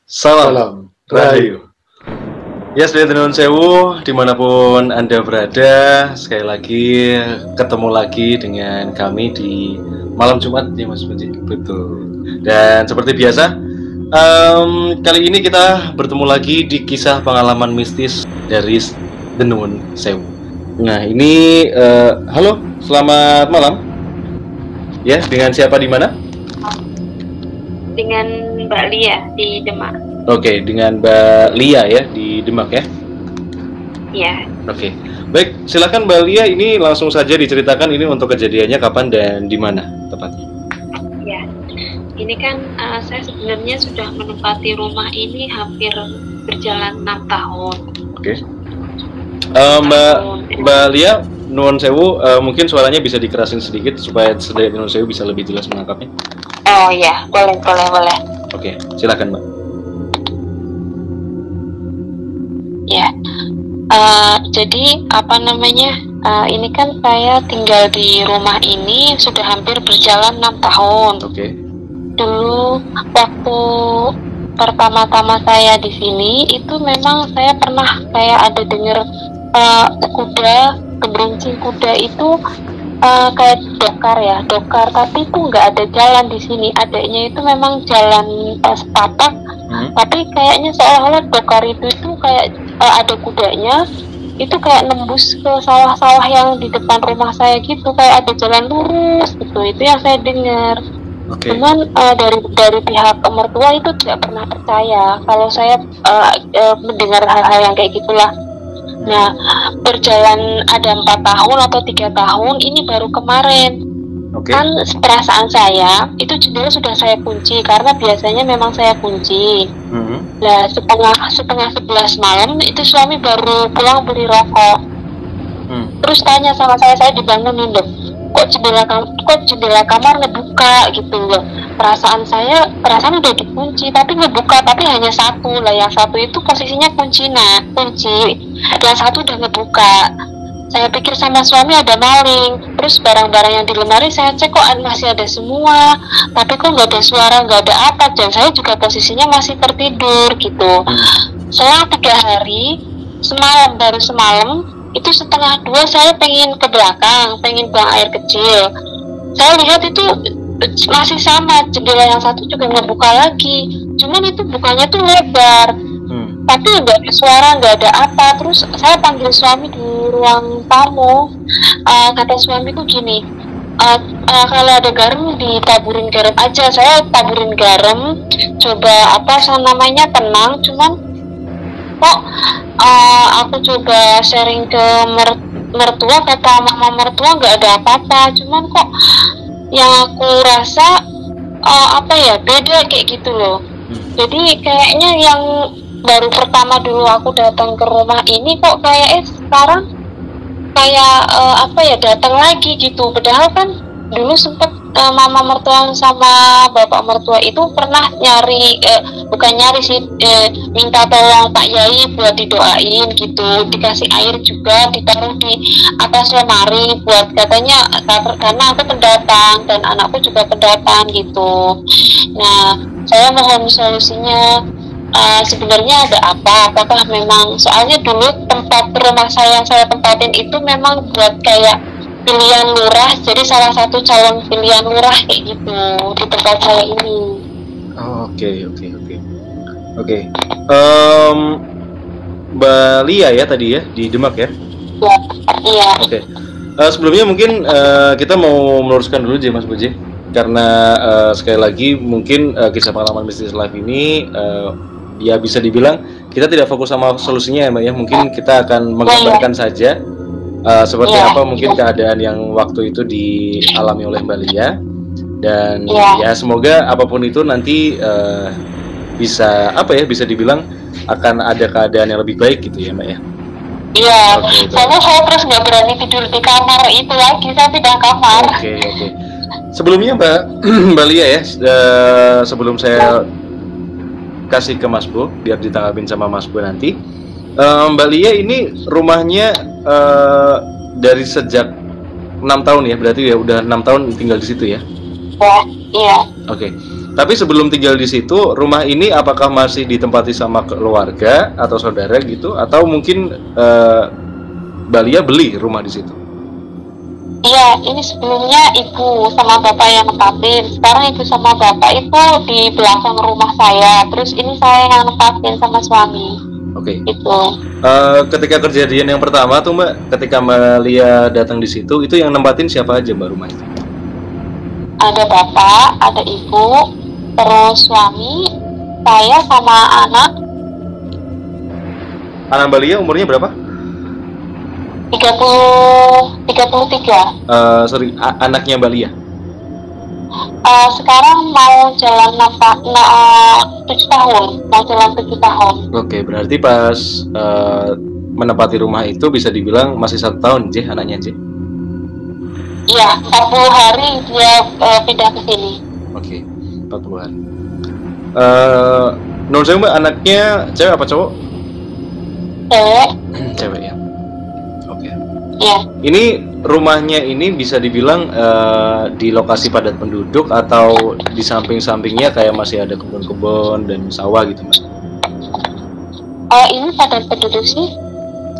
Salam Salam Rahayu. Ya, Nuwun Sewu, dimanapun Anda berada, sekali lagi ketemu lagi dengan kami di malam Jumat ya Mas Puji. Betul. Dan seperti biasa, kali ini kita bertemu lagi di kisah pengalaman mistis dari Nuwun Sewu. Nah, ini halo, selamat malam. Ya, dengan siapa di mana? Dengan Mbak Lia di Demak. Oke, dengan Mbak Lia ya di Demak ya. Iya. Oke, baik, silakan Mbak Lia, ini langsung saja diceritakan ini untuk kejadiannya kapan dan di mana tepatnya. Ya, ini kan saya sebenarnya sudah menempati rumah ini hampir berjalan 6 tahun. Oke. Mbak Lia, Nuwun Sewu, mungkin suaranya bisa dikerasin sedikit supaya sedaya Nuwun Sewu bisa lebih jelas menangkapnya. Oh ya, boleh. Oke, silakan Mbak. Ya, jadi apa namanya? Ini kan saya tinggal di rumah ini sudah hampir berjalan 6 tahun. Oke. Dulu waktu pertama-tama saya di sini itu memang saya pernah kayak ada dengar kuda, kebrincing kuda itu kayak dokar, tapi itu nggak ada jalan di sini. Adanya itu memang jalan setapak, tapi kayaknya seolah-olah dokar itu kayak ada kudanya, itu kayak nembus ke sawah-sawah yang di depan rumah saya gitu, kayak ada jalan lurus gitu. Itu yang saya dengar. Okay. Cuman dari pihak mertua itu tidak pernah percaya kalau saya mendengar hal-hal yang kayak gitulah. Nah, berjalan ada 4 tahun atau 3 tahun, ini baru kemarin. Okay. Kan perasaan saya itu jendela sudah saya kunci karena biasanya memang saya kunci. Nah, setengah 11 malam itu suami baru pulang beli rokok. Terus tanya sama saya dibangunin loh, kok jendela kamar ngebuka gitu loh. Perasaan udah dikunci tapi ngebuka, tapi hanya satu lah, yang satu itu posisinya kunci, yang satu udah ngebuka. Saya pikir sama suami ada maling, terus barang-barang yang di lemari saya cek kok masih ada semua, tapi kok nggak ada suara, nggak ada apa, dan saya juga posisinya masih tertidur gitu. Selang 3 hari, baru semalam itu setengah 2 saya pengen ke belakang, pengen buang air kecil. Saya lihat itu masih sama, jendela yang satu juga ngebuka lagi, cuman itu bukanya tuh lebar. Tapi nggak ada suara, nggak ada apa. Terus saya panggil suami di ruang tamu. Kata suamiku gini, kalau ada garam ditaburin garam aja. Saya taburin garam, coba namanya tenang. Cuman kok aku coba sharing ke mertua, kata mama mertua nggak ada apa-apa. Cuman kok yang aku rasa beda kayak gitu loh. Jadi kayaknya yang baru pertama dulu aku datang ke rumah ini kok kayak sekarang kayak datang lagi gitu. Padahal kan dulu sempet mama mertua sama bapak mertua itu pernah minta tolong Pak Yai buat didoain gitu, dikasih air juga, ditaruh di atas lemari buat katanya karena aku pendatang dan anakku juga pendatang gitu. Nah, saya mohon solusinya. Sebenarnya ada apa? Apakah memang, soalnya dulu tempat rumah saya yang saya tempatin itu memang buat kayak pilihan lurah, jadi salah satu calon pilihan lurah kayak gitu di tempat saya ini. Oke. Mbak Lia ya tadi ya di Demak ya? Iya. Oke. Sebelumnya mungkin kita mau meluruskan dulu aja Mas Puji, karena sekali lagi mungkin kisah pengalaman mistis live ini ya bisa dibilang kita tidak fokus sama solusinya ya Mbak ya. Mungkin kita akan menggambarkan saja seperti apa mungkin keadaan yang waktu itu dialami oleh Mbak Lia. Dan ya semoga apapun itu nanti bisa dibilang akan ada keadaan yang lebih baik gitu ya Mbak ya. Iya, soalnya saya terus nggak berani tidur di kamar itu lagi, saya pindah kamar. Oke. Sebelumnya Mbak Lia ya, sebelum saya kasih ke Mas Bu biar ditanggapin sama Mas Bu nanti, Mbak Lia ini rumahnya dari sejak 6 tahun ya, berarti ya udah 6 tahun tinggal di situ ya? Iya. Oke. Tapi sebelum tinggal di situ, rumah ini apakah masih ditempati sama keluarga atau saudara gitu, atau mungkin Mbak Lia beli rumah di situ? Iya, ini sebelumnya ibu sama bapak yang nempatin. Sekarang ibu sama bapak itu di belakang rumah saya. Terus ini saya yang nempatin sama suami. Oke. Itu. Ketika kejadian yang pertama tuh Mbak, ketika Mbak Lia datang di situ, itu yang nempatin siapa aja Mbak rumah itu? Ada bapak, ada ibu, terus suami, saya sama anak. Anak Mbak Lia umurnya berapa? 33. Anaknya Mbak Lia? Sekarang mau jalan 7 tahun, mau jalan 7 tahun. Oke, berarti pas menempati rumah itu bisa dibilang masih 1 tahun, J, anaknya J? Iya, 40 hari dia pindah ke sini. Oke, 40 hari. Menurut saya Mbak, anaknya cewek apa cowok? Cewek. Cewek ya. Oke. Iya. Ini rumahnya ini bisa dibilang di lokasi padat penduduk atau di samping-sampingnya kayak masih ada kebun-kebun dan sawah gitu Mbak? Ini padat penduduk sih.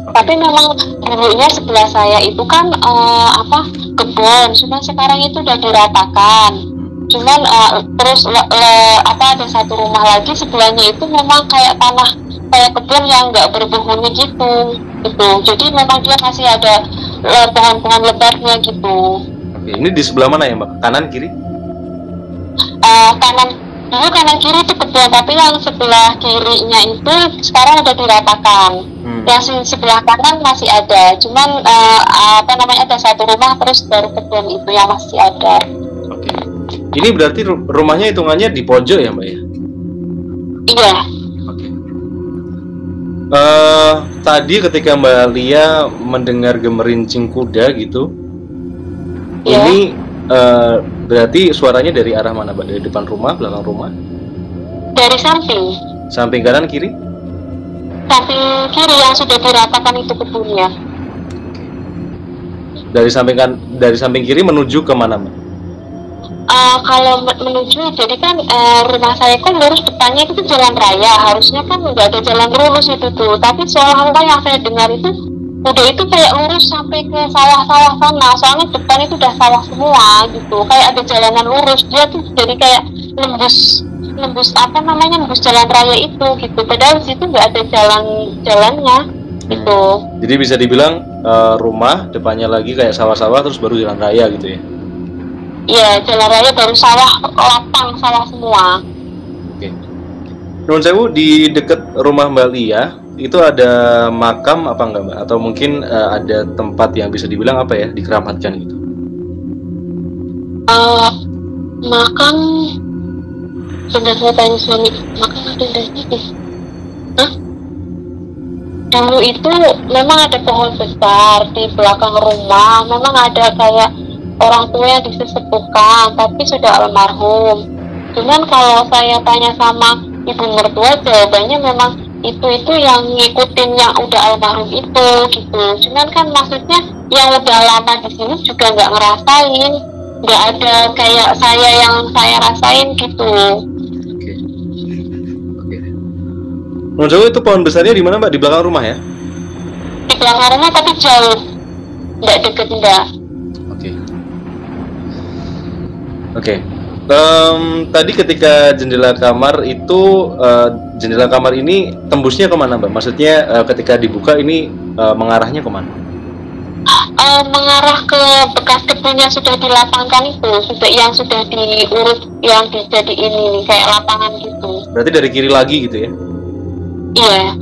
Tapi memang dulunya sebelah saya itu kan kebun, cuman sekarang itu udah diratakan. Cuman terus ada satu rumah lagi sebelahnya itu memang kayak tanah, kayak kebun yang nggak berpenghuni gitu. Jadi memang dia masih ada pohon-pohon lebarnya gitu. Oke, ini di sebelah mana ya Mbak? Kanan kiri? Kanan kiri itu kebun, tapi yang sebelah kirinya itu sekarang udah diratakan. Yang sebelah kanan masih ada, cuman ada satu rumah terus baru kebun itu yang masih ada. Oke. Ini berarti rumahnya hitungannya di pojok ya Mbak ya? Iya. Oke. Tadi ketika Mbak Lia mendengar gemerincing kuda gitu, ini berarti suaranya dari arah mana Mbak? Dari depan rumah, belakang rumah? Dari samping. Samping kanan kiri? Samping kiri yang sudah diratakan itu kebunnya. Dari samping kiri menuju ke mana Mbak? Kalau menuju, jadi kan rumah saya kan lurus depannya itu jalan raya, harusnya kan nggak ada jalan lurus itu tuh. Tapi seolah-olah yang saya dengar itu udah itu kayak lurus sampai ke sawah-sawah sana. Soalnya depan itu udah sawah semua gitu, kayak ada jalanan lurus. Dia tuh jadi kayak nembus jalan raya itu gitu. Padahal di situ nggak ada jalannya gitu. Jadi bisa dibilang rumah depannya lagi kayak sawah-sawah terus baru jalan raya gitu ya? Iya, jalan raya baru sawah, lapang sawah semua. Oke. Nun sewu, di dekat rumah Mbak Lia itu ada makam apa enggak Mbak? Atau mungkin ada tempat yang bisa dibilang apa ya, dikeramatkan gitu? Makam, sudah saya tanya suami, makam ada di dulu itu memang ada pohon besar di belakang rumah, memang ada kayak orang tua yang disesepukan, tapi sudah almarhum. Cuman kalau saya tanya sama ibu mertua, jawabannya memang itu yang ngikutin yang udah almarhum itu gitu. Cuman kan maksudnya yang udah lama di sini juga nggak ngerasain, nggak ada kayak saya yang saya rasain gitu. Oke. Menurut itu pohon besarnya di mana Mbak? Di belakang rumah ya? Di belakang rumah tapi jauh, nggak deket enggak. Oke. Tadi ketika jendela kamar itu, jendela kamar ini tembusnya kemana Mbak? Maksudnya ketika dibuka ini mengarahnya kemana? Mengarah ke bekas kebun yang sudah dilapangkan itu, yang sudah diurus, yang dijadiin ini kayak lapangan gitu. Berarti dari kiri lagi gitu ya? Iya.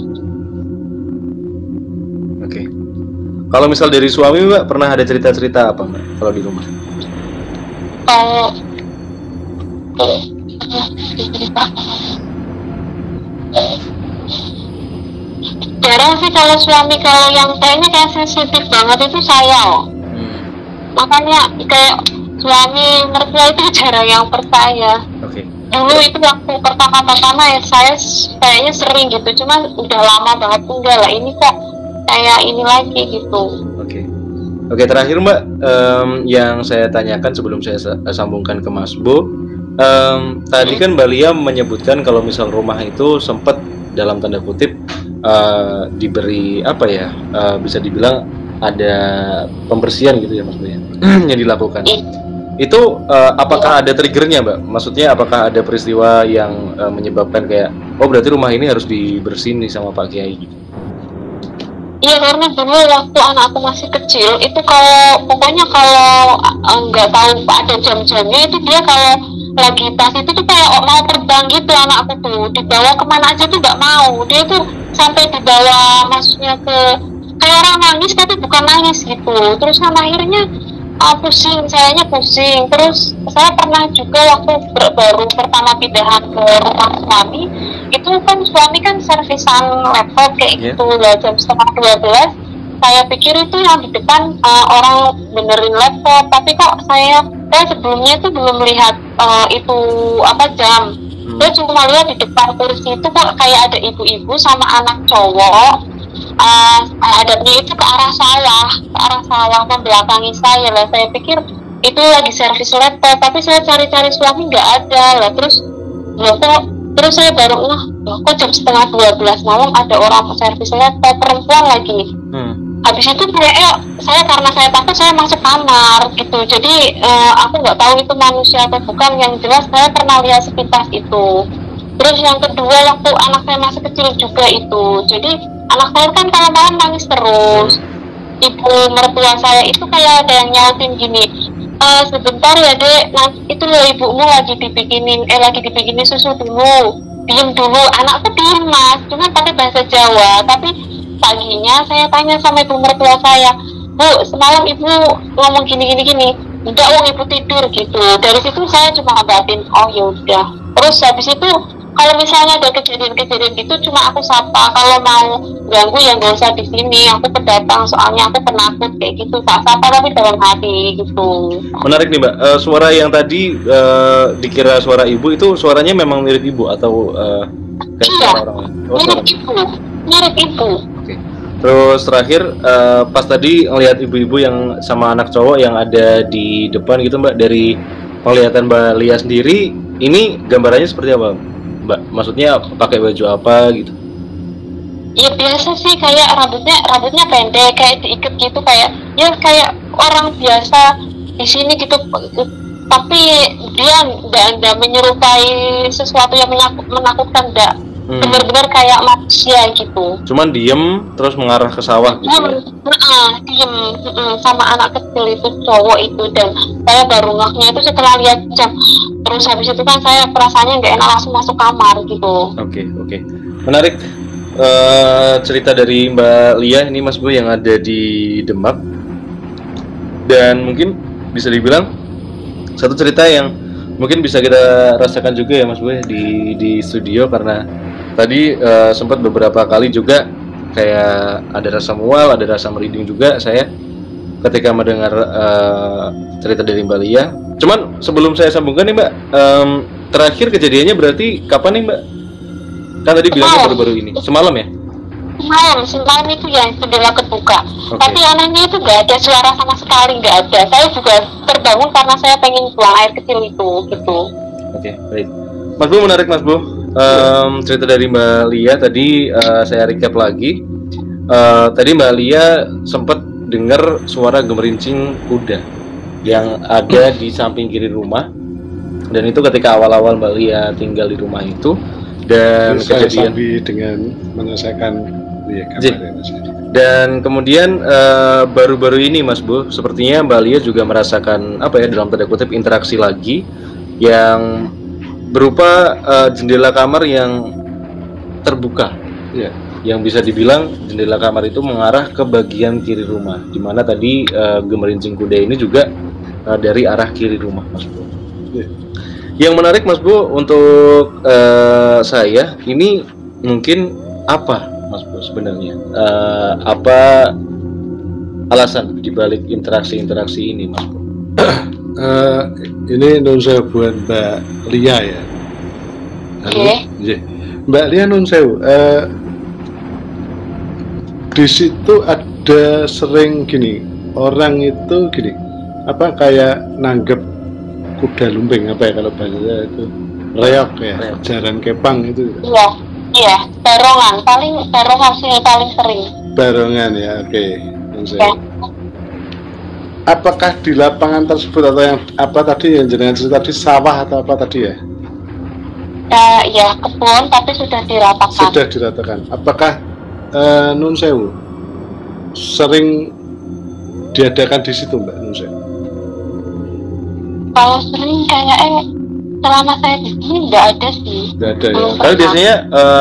Oke. Kalau misal dari suami Mbak, pernah ada cerita-cerita apa Mbak kalau di rumah? Jarang sih kalau suami, kalau yang kayaknya kayak sensitif banget itu saya. Makanya kayak suami mertua itu jarang yang percaya. Dulu itu waktu pertama ya saya kayaknya sering gitu, cuman udah lama banget enggak lah, ini kok kayak ini lagi gitu. Oke, terakhir Mbak, yang saya tanyakan sebelum saya sambungkan ke Mas Bo, Tadi kan Mbak Lia menyebutkan kalau misal rumah itu sempat dalam tanda kutip diberi apa ya, bisa dibilang ada pembersihan gitu ya Mas Bu ya, yang dilakukan. Itu apakah ada triggernya Mbak? Maksudnya apakah ada peristiwa yang menyebabkan kayak oh berarti rumah ini harus dibersihin nih sama Pak Kiai gitu? Iya, karena dulu waktu anakku masih kecil itu pokoknya kalau nggak tahu ada jam-jamnya itu dia kalau lagi pas itu tuh kayak mau terbang gitu anakku tuh, dibawa kemana aja tuh nggak mau, dia tuh sampai dibawa maksudnya ke kayak orang nangis tapi bukan nangis gitu. Terus kan akhirnya sayanya pusing. Terus saya pernah juga waktu baru pertama pindahan ke rumah suami, itu kan suami kan servisan laptop kayak gitu lah, jam 11:30 saya pikir itu yang di depan orang benerin laptop, tapi kok saya sebelumnya tuh belum lihat itu apa jam. Saya cuma lihat di depan kursi itu kok kayak ada ibu-ibu sama anak cowok, hadapnya itu ke arah sawah membelakangi saya lah. Saya pikir itu lagi servis laptop, tapi saya cari-cari suami nggak ada lah. Terus saya baru kok jam 11:30 malam ada orang servis laptop perempuan lagi. Habis itu karena saya takut saya masuk kamar gitu. Jadi aku nggak tahu itu manusia atau bukan, yang jelas saya pernah lihat sepintas itu. Terus yang kedua waktu anak saya masih kecil juga itu. Jadi anak saya kan kalau malam nangis terus. Ibu mertua saya itu kayak ada yang nyautin gini, sebentar ya dek, itu loh ibumu lagi dibikinin susu dulu, diem dulu. Anakku diem mas, cuma pakai bahasa Jawa. Tapi paginya saya tanya sama ibu mertua saya, Bu, semalam ibu ngomong gini. Enggak, wong ibu tidur gitu. Dari situ saya cuma ngabatin, oh ya udah. Terus habis itu kalau misalnya ada kejadian gitu cuma aku sapa, kalau mau ganggu ya nggak usah di sini, aku pendatang soalnya aku penakut kayak gitu. Tak sapa tapi dalam hati gitu. Menarik nih Mbak, suara yang tadi dikira suara ibu itu suaranya memang mirip ibu atau kayak suara orang lain? Mirip ibu. Oke. Terus terakhir pas tadi ngelihat ibu-ibu yang sama anak cowok yang ada di depan gitu Mbak, dari penglihatan Mbak Lia sendiri ini gambarannya seperti apa Mbak? Maksudnya pakai baju apa gitu? Ya biasa sih, kayak rambutnya pendek, kayak diikat gitu, kayak orang biasa di sini gitu. Tapi dia nggak menyerupai sesuatu yang menakutkan, enggak. Benar-benar kayak manusia gitu. Cuman diem terus mengarah ke sawah gitu. Diem sama anak kecil itu, cowok itu. Dan saya baru ngehnya itu setelah lihat jam. Terus habis itu kan saya perasaannya nggak enak, langsung masuk kamar gitu. Oke. Menarik cerita dari Mbak Lia ini Mas Bu yang ada di Demak. Dan mungkin bisa dibilang satu cerita yang mungkin bisa kita rasakan juga ya Mas Bu ya, di studio, karena tadi sempat beberapa kali juga kayak ada rasa mual, ada rasa merinding juga saya ketika mendengar cerita dari Mbak Lia. Cuman sebelum saya sambungkan nih Mbak, terakhir kejadiannya berarti kapan nih Mbak? Kan tadi bilangnya baru-baru ini, semalam ya? Semalam itu ya, jendela kebuka. Okay. Tapi anehnya itu nggak ada suara sama sekali, nggak ada. Saya juga terbangun karena saya pengen buang air kecil itu gitu. Oke, baik. Mas Bu, menarik Mas Bu. Cerita dari Mbak Lia tadi saya recap lagi. Tadi Mbak Lia sempat dengar suara gemerincing kuda yang ada di samping kiri rumah, dan itu ketika awal-awal Mbak Lia tinggal di rumah itu. Dan kejadian dengan menyelesaikan dan kemudian baru-baru ini Mas Bu, sepertinya Mbak Lia juga merasakan apa ya, dalam tanda kutip interaksi lagi yang berupa jendela kamar yang terbuka ya, yang bisa dibilang jendela kamar itu mengarah ke bagian kiri rumah, dimana tadi gemerincing kuda ini juga dari arah kiri rumah Mas Bu ya. Yang menarik Mas Bu untuk saya ini mungkin apa Mas Bu sebenarnya, apa alasan dibalik interaksi ini Mas Bu? Ini nun saya buat Mbak Lia ya. Oke. Mbak Lia nun saya di situ ada sering gini, orang itu gini, apa kayak nanggep kuda lumping apa ya kalau bahasa itu reok ya, jaran kepang itu. Iya, barongan sih paling sering. Barongan ya, oke. Apakah di lapangan tersebut atau yang apa tadi yang jenengan cerita tadi sawah atau apa tadi ya? Ya kebun tapi sudah diratakan. Sudah diratakan. Apakah Nun Sewu sering diadakan di situ Mbak Nun Sewu? Kalau sering kayaknya selama saya di sini nggak ada sih. Nggak ada ya. Kalau biasanya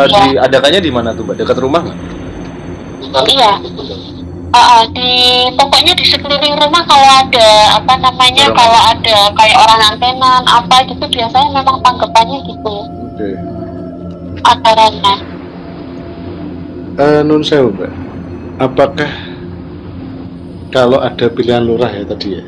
diadakannya di mana tuh Mbak? Dekat rumah nggak? Iya. Pokoknya di sekeliling rumah kalau ada apa namanya kalau ada kayak orang antenan apa gitu biasanya memang tanggapannya gitu. Oke. Acaranya. Nun Sewu Mbak, apakah kalau ada pilihan lurah ya tadi ya?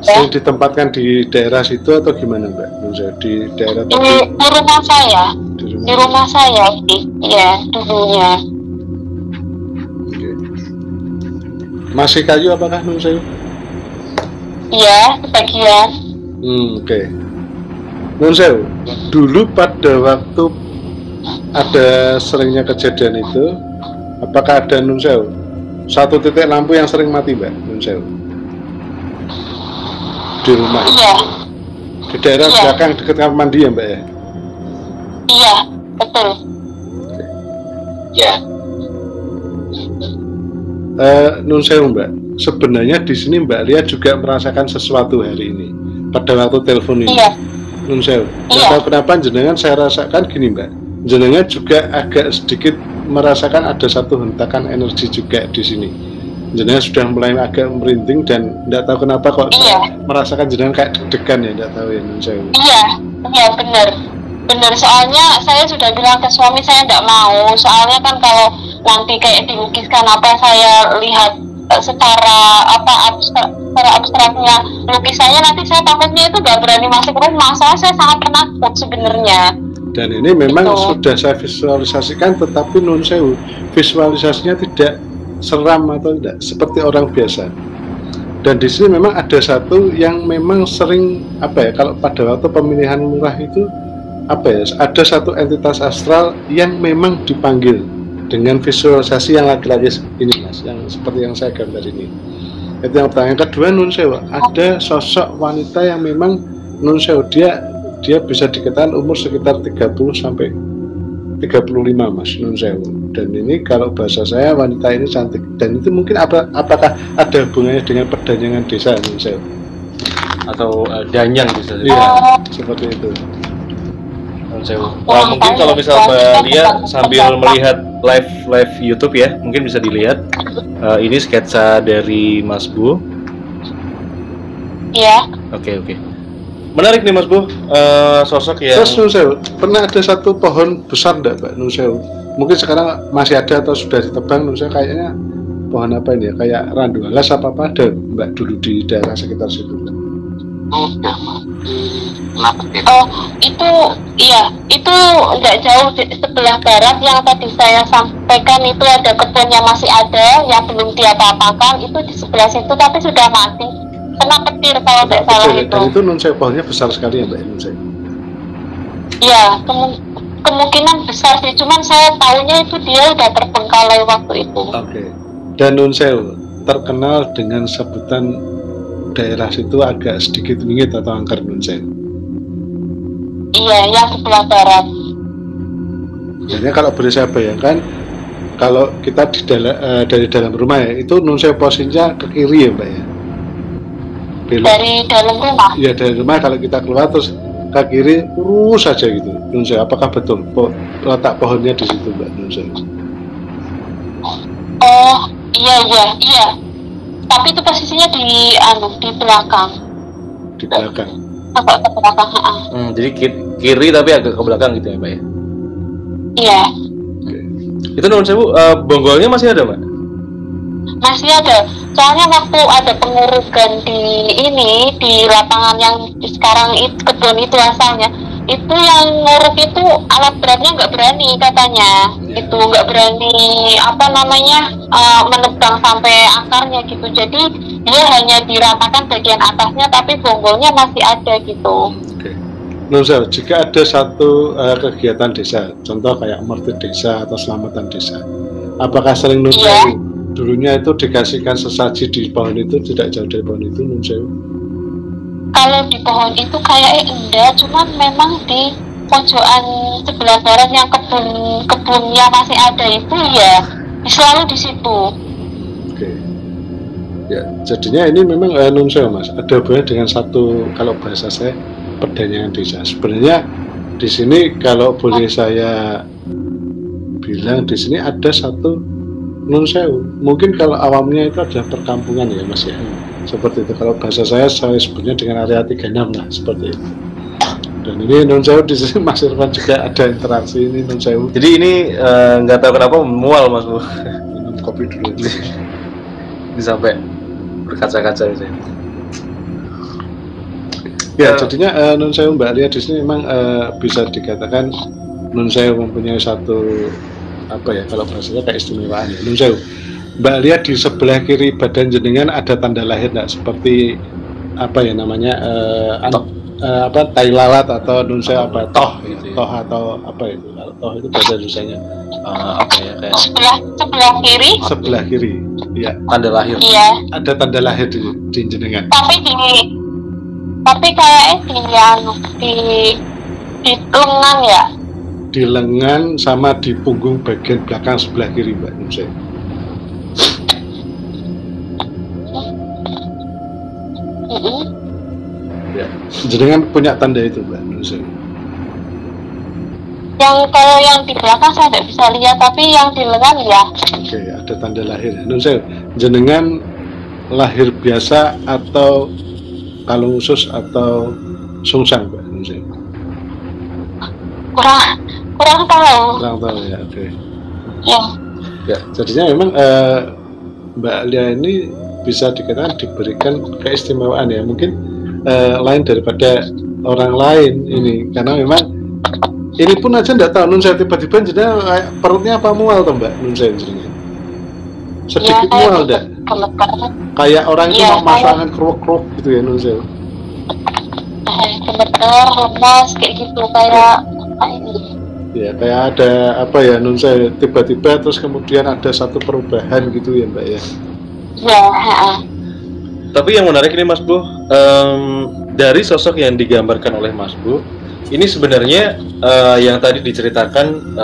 Sering ditempatkan di daerah situ atau gimana Mbak? Nun Sewu di daerah tadi? Di rumah saya. Di rumah saya sih, ya dulunya. Masih kayu apakah Nun Sewu? Iya, sebagian. Oke. Nun Sewu, dulu pada waktu ada seringnya kejadian itu, apakah ada Nun Sewu satu titik lampu yang sering mati Mbak Nun Sewu? Di rumah? Iya. Di daerah belakang dekat kamar mandi ya Mbak ya? Iya, betul. Ya. Nun Sewu Mbak, sebenarnya di sini Mbak Lia juga merasakan sesuatu hari ini pada waktu telepon ini. Iya. Nun Sewu, nggak tahu kenapa jenengan saya rasakan gini Mbak, jenengan juga agak sedikit merasakan ada satu hentakan energi juga di sini. Jenengan sudah mulai agak merinding dan nggak tahu kenapa kok merasakan jenengan kayak deg-degan ya, nggak tahu ya Nun Sewu. Iya benar soalnya saya sudah bilang ke suami saya nggak mau, soalnya kan kalau nanti kayak dilukiskan apa saya lihat secara abstraknya lukisannya nanti saya takutnya itu nggak berani masuk rumah, soalnya saya sangat penakut sebenarnya. Dan ini memang sudah saya visualisasikan, tetapi Nun Sewu visualisasinya tidak seram atau tidak seperti orang biasa. Dan di sini memang ada satu yang memang sering apa ya, kalau pada waktu pemilihan lurah itu apa ya, ada satu entitas astral yang memang dipanggil dengan visualisasi yang laki-laki ini Mas, yang seperti yang saya gambar ini. Itu yang pertama. Yang kedua Nun Sewu, ada sosok wanita yang memang Nun Sewu dia bisa dikatakan umur sekitar 30 sampai 35 Mas Nun Sewu. Dan ini kalau bahasa saya wanita ini cantik, dan itu mungkin apakah ada hubungannya dengan perdanyangan desa Nun Sewu? Atau danyang bisa? Iya, seperti itu. Mungkin kalau misal Mbak Lia sambil melihat live YouTube ya, mungkin bisa dilihat. Ini sketsa dari Mas Bu. Iya. Oke. Menarik nih Mas Bu, sosok yang. Terus Nun Sewu, pernah ada satu pohon besar enggak Mbak Nun Sewu? Mungkin sekarang masih ada atau sudah ditebang Nun Sewu, kayaknya pohon apa ini ya? Kayak randu alas apa ada Mbak dulu di daerah sekitar situ Mbak? Itu nggak jauh sebelah barat yang tadi saya sampaikan, itu ada kebun yang masih ada yang belum diapa-apakan, itu di sebelah situ tapi sudah mati kena petir kalau tidak salah itu. Dan itu Nun Sewu pohonnya besar sekali ya Mbak Nun Sewu? Iya, kemungkinan besar sih, cuman saya tahunya itu dia udah terbengkalai waktu itu. Oke. Dan Nun Sewu terkenal dengan sebutan daerah situ agak sedikit wingit atau angker Nun Sewu. Iya, yang sebelah barat. Jadi kalau boleh saya bayangkan, kalau kita dari dalam rumah ya, itu Nun Sewu posisinya ke kiri ya Mbak ya? Belok. Dari dalam rumah? Iya, dari rumah kalau kita keluar terus ke kiri lurus saja gitu Nun Sewu. Apakah betul letak pohonnya di situ Mbak Nun Sewu? Oh iya. Tapi itu posisinya di belakang. Di belakang. Agak ke belakang. Jadi kiri tapi agak ke belakang gitu ya Mbak ya? Iya. Oke. Itu Nun Sewu, bonggolnya masih ada Mbak? Masih ada. Soalnya waktu ada pengurukan di lapangan yang sekarang itu kebun itu asalnya, itu yang nguruk itu alat beratnya nggak berani katanya. gitu, nggak berani apa namanya menebang sampai akarnya gitu. Jadi dia hanya diratakan bagian atasnya, tapi bonggolnya masih ada gitu. Oke. Nusel, jika ada satu kegiatan desa, contoh kayak merti desa atau selamatan desa, apakah sering Nusel dulunya itu dikasihkan sesaji di pohon itu, tidak jauh dari pohon itu, Nusel? Kalau di pohon itu kayaknya enggak, cuman memang di pojokan sebelah barat yang kebun yang masih ada itu ya selalu di situ. Oke. Ya, jadinya ini memang Nunsew Mas, ada hubungannya dengan satu, kalau bahasa saya, perdanyangan desa. Sebenarnya di sini kalau boleh saya bilang, di sini ada satu Nunsew. Mungkin kalau awamnya itu adalah perkampungan ya Mas ya. Seperti itu. Kalau bahasa saya sebutnya dengan area 36 lah, seperti itu. Dan ini Nunsew di sini Mas Irfan juga ada interaksi ini Nunsew. Jadi ini nggak tahu kenapa mual Mas Bu. Minum kopi dulu. Ini sampai berkaca-kaca gitu. Ya, jadinya Nunsew Mbak Lia di sini memang bisa dikatakan Nunsew mempunyai satu apa ya, kalau bahasanya keistimewaan ya. Nunsew, Mbak Lia di sebelah kiri badan jenengan ada tanda lahir nggak, seperti apa ya namanya apa tai lalat atau Nunsew apa toh gitu ya. Toh atau apa itu, toh itu bahasa Indonesianya apa ya, kayak sebelah kiri, sebelah kiri ya, tanda lahir. iya, ada tanda lahir di jenengan, tapi kayaknya di lengan ya, di lengan sama di punggung bagian belakang sebelah kiri Mbak Nunsew. Ya, jenengan punya tanda itu Mbak Nunsew. Kalau yang di belakang saya tidak bisa lihat, tapi yang di lengan ya. Oke, ada tanda lahir. Nunsew, jenengan lahir biasa atau kalung khusus atau sungsang Mbak Nunsew? Kurang tahu. Kurang tahu ya, oke. Ya. Ya, jadinya memang Mbak Lia ini bisa dikatakan diberikan keistimewaan ya, mungkin lain daripada orang lain ini, karena memang ini pun aja nggak tahu Nunsew tiba-tiba jadi perutnya apa mual tuh Mbak Nunsew jadinya sedikit ya, mual enggak? Kayak orang itu mau masakan keruk-keruk gitu ya Nunsew. Gemeter, lemas kayak gitu, kayak ya kayak ada apa ya Nunsew, tiba-tiba terus kemudian ada satu perubahan gitu ya Mbak ya. Ya. Tapi yang menarik ini Mas Bu, dari sosok yang digambarkan oleh Mas Bu, ini sebenarnya yang tadi diceritakan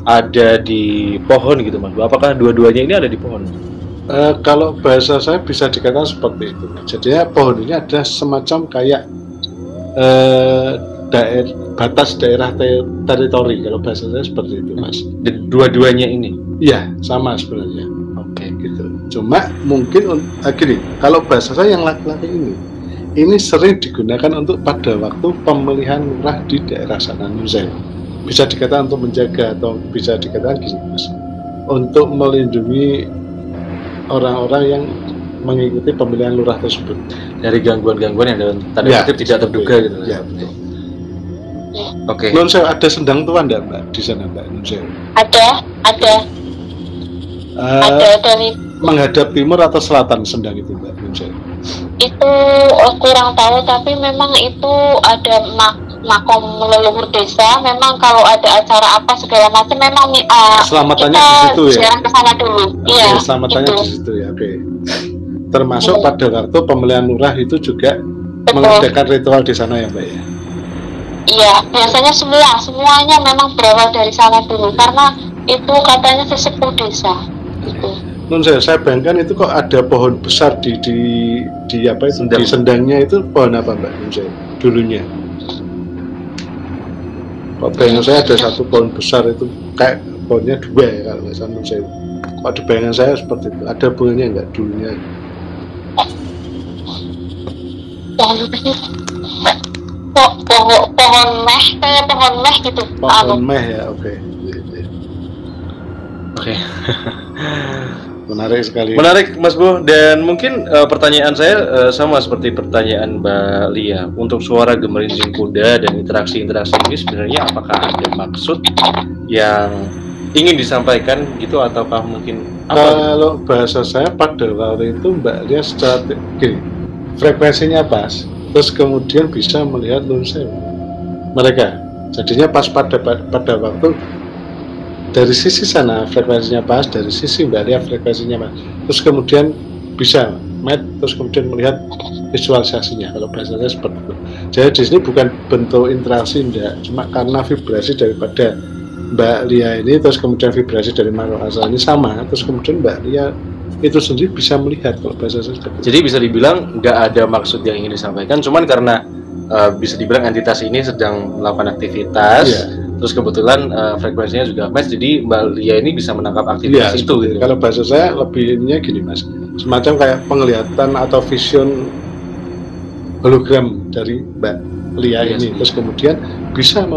ada di pohon gitu Mas Bu. Apakah dua-duanya ini ada di pohon? Kalau bahasa saya bisa dikatakan seperti itu. Jadinya pohon ini ada semacam kayak batas daerah teritori. Kalau bahasa saya seperti itu Mas. Dua-duanya ini? Iya, sama sebenarnya. Oke, gitu. Cuma mungkin gini, kalau bahasa saya yang laki-laki ini sering digunakan untuk pada waktu pemilihan lurah di daerah sana Nunsew. Bisa dikatakan untuk menjaga, atau bisa dikatakan gini Mas, untuk melindungi orang-orang yang mengikuti pemilihan lurah tersebut dari gangguan-gangguan yang dalam tanda kutip tidak terduga gitu. Ya, betul. Oke. Nunsew, ada sendang tua enggak Mbak di sana Mbak Nunsew? Ada. Ada dari menghadap timur atau selatan sendang itu Mbak Nunsew? Itu kurang tahu, tapi memang itu ada makom leluhur desa. Memang kalau ada acara apa selamatannya macam, memang selamatannya kita di situ ya. Jarang kesana dulu. Iya. Selamatannya gitu. di situ ya. Oke. Termasuk pada waktu pemilihan lurah itu juga mengadakan ritual di sana ya Mbak ya. Iya, biasanya semuanya memang berawal dari sana dulu, karena itu katanya sesepuh desa. Gitu. Nunsew, saya bayangkan itu kok ada pohon besar di apa itu di sendangnya, itu pohon apa Mbak Nunsew dulunya? Kok bayangan saya ada satu pohon besar itu kayak pohonnya dua ya kalau nggak salah Nunsew. Kok di bayangan saya seperti itu. Ada bunganya nggak dulunya? Pohon meh gitu. Pohon meh ya, oke. Oke. Menarik sekali. Menarik Mas Bu, dan mungkin pertanyaan saya sama seperti pertanyaan Mbak Lia. Untuk suara gemerincing kuda dan interaksi-interaksi ini sebenarnya apakah ada maksud yang ingin disampaikan gitu, ataukah mungkin kalau bahasa saya pada waktu itu Mbak Lia secara gini, frekuensinya pas, terus kemudian bisa melihat Nun Sewu mereka, jadinya pas pada waktu dari sisi sana frekuensinya pas, dari sisi Mbak Lia frekuensinya pas, terus kemudian bisa terus kemudian melihat visualisasinya. Kalau bahasa saya seperti itu. Jadi di sini bukan bentuk interaksi, enggak, cuma karena vibrasi daripada Mbak Lia ini, terus kemudian vibrasi dari makhluk asal ini sama, terus kemudian Mbak Lia itu sendiri bisa melihat. Kalau bahasa saya seperti itu. Jadi bisa dibilang nggak ada maksud yang ingin disampaikan, cuman karena bisa dibilang entitas ini sedang melakukan aktivitas, terus kebetulan frekuensinya juga match, jadi Mbak Lia ini bisa menangkap aktivitas itu gitu. Kalau bahasa saya lebihnya gini Mas, semacam kayak penglihatan atau vision hologram dari Mbak Lia ini, terus kemudian bisa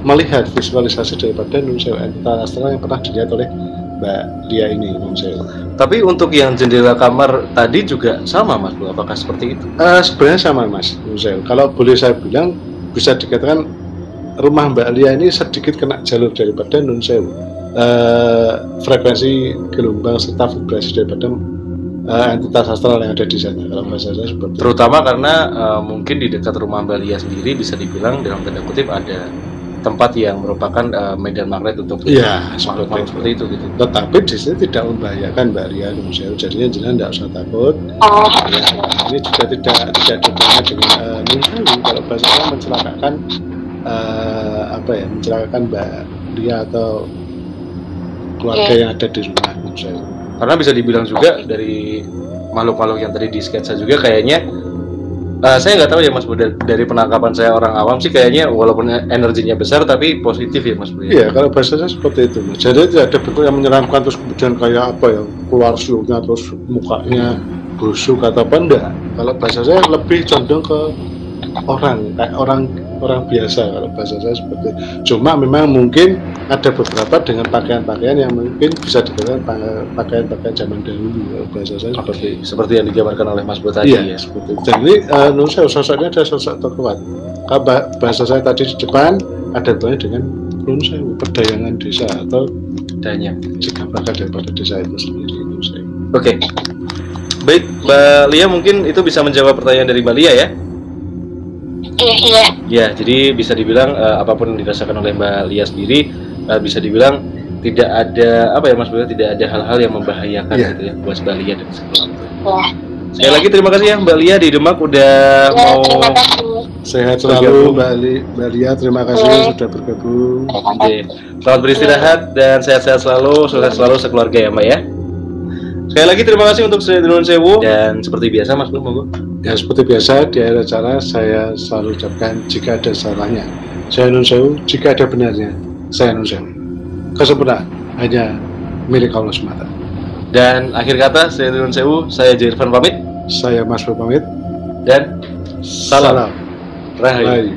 melihat visualisasi daripada Nun Sewu, entitas astral yang pernah dilihat oleh Mbak Lia ini, Nun Sewu. Tapi untuk yang jendela kamar tadi juga sama Mas, apakah seperti itu? Sebenarnya sama Mas, Nun Sewu. Kalau boleh saya bilang, bisa dikatakan rumah Mbak Lia ini sedikit kena jalur daripada Nun Sewu. Frekuensi gelombang serta vibrasi daripada entitas astral yang ada di sana. Kalau bahasa saya seperti itu. Terutama karena mungkin di dekat rumah Mbak Lia sendiri bisa dibilang dalam tanda kutip ada tempat yang merupakan medan magnet untuk makhluk seperti itu gitu. Tetapi di sini tidak membahayakan Mbak Lia, Nun Sewu. Jadinya jenengan tidak usah takut. Ini juga tidak ada hubungannya dengan Nun Sewu. Kalau bahasa saya mencelakakan mencelakakan Mbak Lia atau keluarga yang ada di rumah Nun Sewu. Karena bisa dibilang juga dari makhluk-makhluk yang tadi di sketsa juga kayaknya saya nggak tahu ya Mas Budi, dari penangkapan saya orang awam sih kayaknya walaupun energinya besar tapi positif ya Mas Budi. Iya, kalau bahasanya seperti itu Mas. Jadi tidak ada bentuk yang menyeramkan terus kemudian kayak keluar siulnya terus mukanya busuk atau apa, enggak. Kalau bahasa saya lebih condong ke kayak orang biasa. Kalau bahasa saya seperti itu. Cuma memang mungkin ada beberapa dengan pakaian-pakaian yang mungkin bisa dikatakan pakaian-pakaian zaman dahulu. Kalau bahasa saya seperti yang digambarkan oleh Mas Budi tadi ya. Seperti itu. Jadi Nun Sewu sosoknya ada sosok terkuat. Kalau bahasa saya tadi di depan ada hubungannya dengan Nun Sewu, perdayangan desa atau danya digambarkan daripada desa itu sendiri. Nun Sewu. Oke. Baik, Mbak Lia mungkin itu bisa menjawab pertanyaan dari Mbak Lia ya. Iya. Ya, jadi bisa dibilang apapun yang dirasakan oleh Mbak Lia sendiri bisa dibilang tidak ada Mas Budi, tidak ada hal-hal yang membahayakan gitu ya buat Mbak Lia dan sekeluarga. Sekali lagi terima kasih ya Mbak Lia di Demak udah mau sehat selalu Mbak Lia, terima kasih sudah bergabung. Selamat beristirahat dan sehat-sehat selalu, sukses selalu sekeluarga ya Mbak ya. Sekali lagi terima kasih untuk Nun Sewu, dan seperti biasa Mas Budi monggo. Ya seperti biasa di akhir acara saya selalu ucapkan jika ada salahnya saya Nun Sewu, jika ada benarnya saya Nun Sewu. Kesempurnaan hanya milik Allah semata. Dan akhir kata saya Nun Sewu, saya Jirvan pamit, saya Mas Budi pamit, dan salam Rahayu.